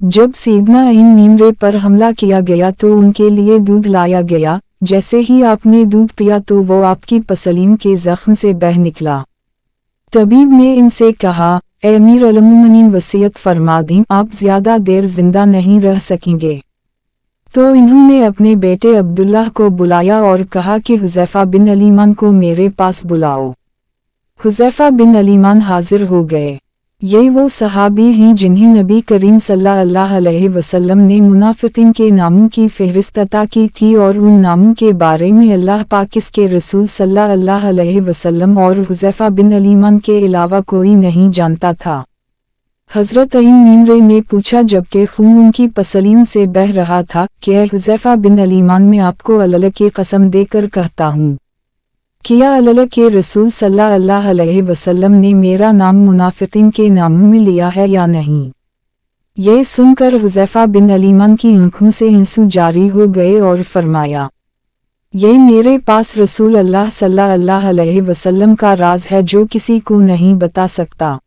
जब सीदना इन नीमरे पर हमला किया गया तो उनके लिए दूध लाया गया, जैसे ही आपने दूध पिया तो वो आपकी पसलीम के जख्म से बह निकला। तबीब ने इनसे कहा, ए अमीर अल-मुमिनीन वसीयत फरमा दी, आप ज्यादा देर जिंदा नहीं रह सकेंगे। तो इन्होंने अपने बेटे अब्दुल्लाह को बुलाया और कहा कि हुज़ैफा बिन अलीमान को मेरे पास बुलाओ। हुज़ैफा बिन अलीमान हाजिर हो गए। ये वो सहाबी हैं जिन्हें नबी करीम सल्लल्लाहु अलैहि वसल्लम ने मुनाफिकीन के नामों की फ़हरिस्त अता की थी और उन नामों के बारे में अल्लाह पाक इसके रसूल सल्लल्लाहु अलैहि वसल्लम और हुज़ैफा बिन अलीमान के अलावा कोई नहीं जानता था। हज़रत इन नीमरे ने पूछा जबकि खून उनकी पसलियों से बह रहा था कि हुज़ैफा बिन अलीमान मैं आपको अल्लाह की कसम देकर कहता हूँ, क्या अल्लाह के रसूल सल्लल्लाहु अलैहि वसल्लम ने मेरा नाम मुनाफिकीन के नामों में लिया है या नहीं। ये सुनकर हुज़ैफा बिन अलीमान की आंखों से आंसू जारी हो गए और फरमाया, ये मेरे पास रसूल अल्लाह सल्लल्लाहु अलैहि वसल्लम का राज है जो किसी को नहीं बता सकता।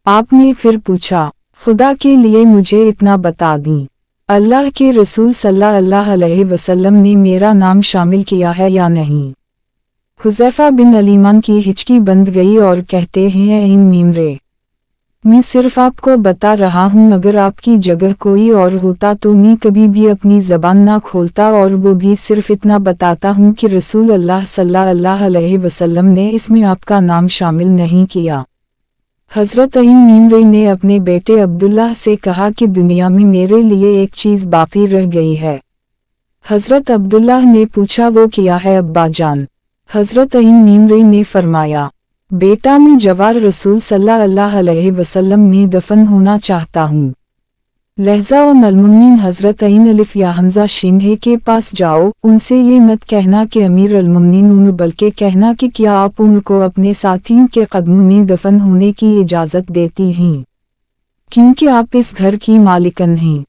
आपने फिर पूछा, खुदा के लिए मुझे इतना बता दी, अल्लाह के रसूल सल्लल्लाहु अलैहि वसल्लम ने मेरा नाम शामिल किया है या नहीं। हुज़ैफा बिन अलीमान की हिचकी बंद गई और कहते हैं, इन नीमरे, मैं सिर्फ आपको बता रहा हूँ, अगर आपकी जगह कोई और होता तो मैं कभी भी अपनी ज़बान ना खोलता और वो भी सिर्फ इतना बताता हूँ कि रसूल अल्लाह सल्लल्लाहु अलैहि वसल्लम ने इसमें आपका नाम शामिल नहीं किया। हज़रत इन नीमरे ने अपने बेटे अब्दुल्लाह से कहा कि दुनिया में मेरे लिए एक चीज़ बाकी रह गई है। हज़रत अब्दुल्लाह ने पूछा, वो क्या है अब्बा जान। हज़रत इन नीमरे ने फरमाया, बेटा मैं जवार रसूल सल्लल्लाहु अलैहि वसल्लम में दफन होना चाहता हूँ। लहजा व अल-मुमिनीन हज़रत इन अलिफ या हमज़ा शिन्हे के पास जाओ, उनसे ये मत कहना कि अमीर अल-मुमिनीन उम्र, बल्कि कहना कि क्या आप उम्र को अपने साथियों के कदमों में दफन होने की इजाज़त देती हैं, क्योंकि आप इस घर की मालिकन हैं।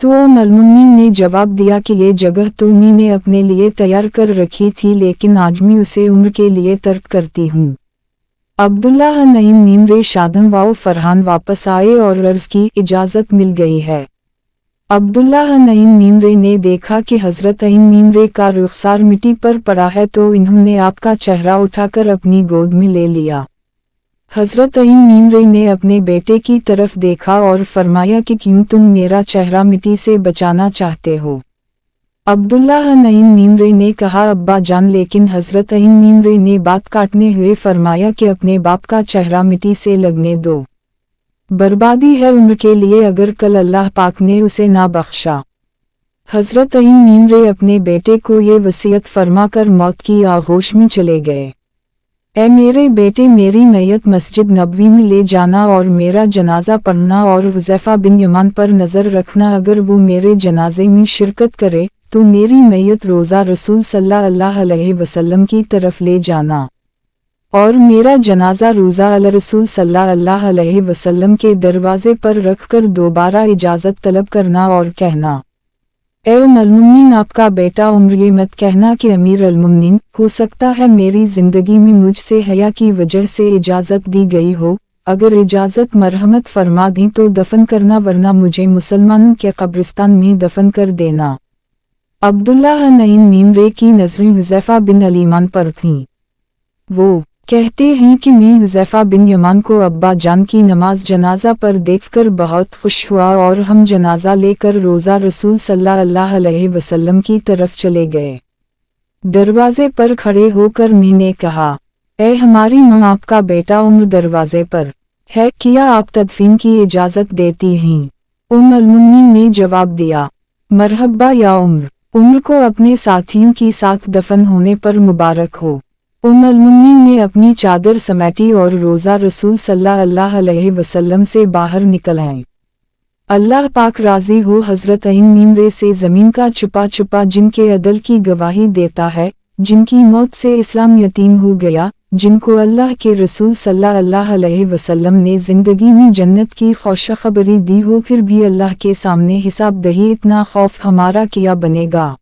तो अल-मुमिनीन ने जवाब दिया कि ये जगह तो मैंने अपने लिए तैयार कर रखी थी, लेकिन आज मैं उसे उम्र के लिए तर्क करती हूँ। अब्दुल्लाह नईम नीमरे शादम व फरहान वापस आए और अर्ज की, इजाज़त मिल गई है। अब्दुल्लाह नईम नीमरे ने देखा कि हज़रत इन नीमरे का रुखसार मिट्टी पर पड़ा है तो इन्होंने आपका चेहरा उठाकर अपनी गोद में ले लिया। हज़रत इन नीमरे ने अपने बेटे की तरफ देखा और फरमाया कि क्यों तुम मेरा चेहरा मिट्टी से बचाना चाहते हो। अब्दुल्लाह नईम नीमरे ने कहा, अब्बा जान, लेकिन हज़रत इन नीमरे ने बात काटने हुए फरमाया कि अपने बाप का चेहरा मिट्टी से लगने दो, बर्बादी है उम्र के लिए अगर कल अल्लाह पाक ने उसे ना बख्शा। हज़रत इन नीमरे अपने बेटे को ये वसीयत फरमाकर मौत की आगोश में चले गए। ए मेरे बेटे, मेरी मैयत मस्जिद नबवी में ले जाना और मेरा जनाजा पढ़ना और हुज़ैफा बिन यमान पर नज़र रखना, अगर वो मेरे जनाजे में शिरकत करे तो मेरी मैयत रोज़ा रसूल सल्लल्लाहु अलैहि वसल्लम की तरफ ले जाना और मेरा जनाजा रोज़ा अल रसूल सल्लल्लाहु अलैहि वसल्लम के दरवाजे पर रखकर दोबारा इजाज़त तलब करना और कहना, ए अल-मुमिनीन, आपका बेटा उम्र, ये मत कहना कि अमीर अल-मुमिनीन, हो सकता है मेरी ज़िंदगी में मुझसे हया की वजह से इजाज़त दी गई हो, अगर इजाज़त मरहमत फरमा दी तो दफन करना, वरना मुझे मुसलमानों के कब्रिस्तान में दफन कर देना। अब्दुल्लाह नईम नीमरे की नज़रें हुज़ैफा बिन अलीमान पर थीं। वो कहते हैं कि मैं हुज़ैफा बिन यमान को अब्बा जान की नमाज जनाजा पर देखकर बहुत खुश हुआ और हम जनाजा लेकर रोज़ा रसूल सल्लल्लाहु अलैहि वसल्लम की तरफ चले गए। दरवाजे पर खड़े होकर मैंने कहा, ए हमारी माँ, आपका बेटा उम्र दरवाजे पर है, क्या आप तदफीन की इजाज़त देती हैं। अल-मुमिनीन ने जवाब दिया, मरहबा या उम्र, उम्र को अपने साथियों की साथ दफन होने पर मुबारक हो। अल-मुमिनीन ने अपनी चादर समेटी और रोज़ा रसूल सल्लल्लाहु अलैहि वसल्लम से बाहर निकल आए। अल्लाह पाक राज़ी हो हज़रत इन नीमरे से, ज़मीन का छुपा छुपा जिनके अदल की गवाही देता है, जिनकी मौत से इस्लाम यतीम हो गया, जिनको अल्लाह के रसूल सल्लल्लाहु अलैहि वसल्लम ने ज़िंदगी में जन्नत की खुशखबरी दी हो, फिर भी अल्लाह के सामने हिसाब दही, इतना खौफ हमारा क्या बनेगा।